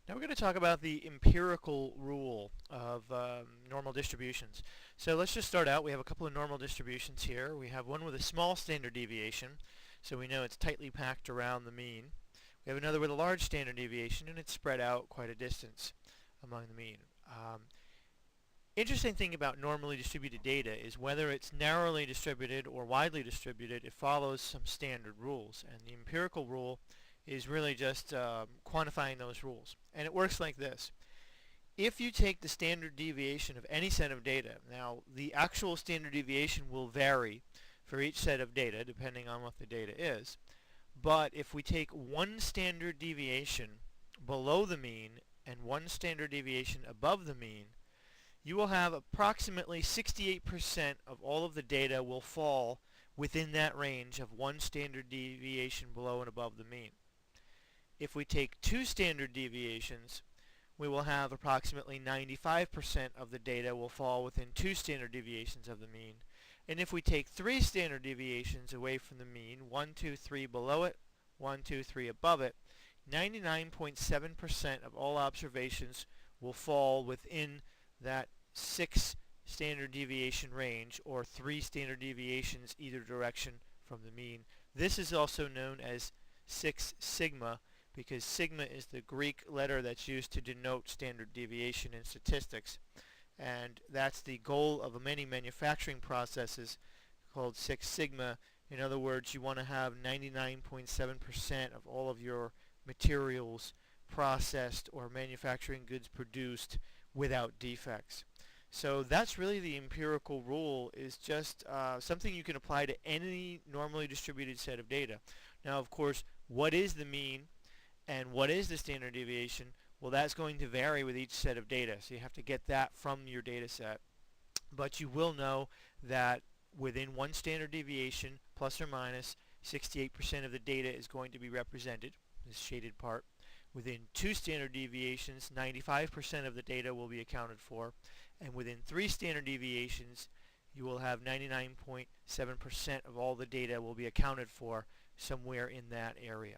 Now we're going to talk about the empirical rule of normal distributions. So let's just start out. We have a couple of normal distributions here. We have one with a small standard deviation, so we know it's tightly packed around the mean. We have another with a large standard deviation, and it's spread out quite a distance among the mean. Interesting thing about normally distributed data is whether it's narrowly distributed or widely distributed, it follows some standard rules. And the empirical rule is really just quantifying those rules. And it works like this. If you take the standard deviation of any set of data, now the actual standard deviation will vary for each set of data depending on what the data is. But if we take one standard deviation below the mean and one standard deviation above the mean, you will have approximately 68% of all of the data will fall within that range of one standard deviation below and above the mean. If we take two standard deviations, we will have approximately 95% of the data will fall within two standard deviations of the mean. And if we take three standard deviations away from the mean, 1, 2, 3 below it, 1, 2, 3 above it, 99.7% of all observations will fall within that 6 standard deviation range, or 3 standard deviations either direction from the mean. This is also known as 6 sigma, because sigma is the Greek letter that's used to denote standard deviation in statistics. And that's the goal of many manufacturing processes called 6 sigma. In other words, you want to have 99.7% of all of your materials processed or manufacturing goods produced without defects. So that's really the empirical rule, is just something you can apply to any normally distributed set of data. Now, of course, what is the mean and what is the standard deviation? Well, that's going to vary with each set of data, so you have to get that from your data set. But you will know that within one standard deviation, plus or minus, 68% of the data is going to be represented, this shaded part. Within two standard deviations, 95% of the data will be accounted for. And within three standard deviations, you will have 99.7% of all the data will be accounted for somewhere in that area.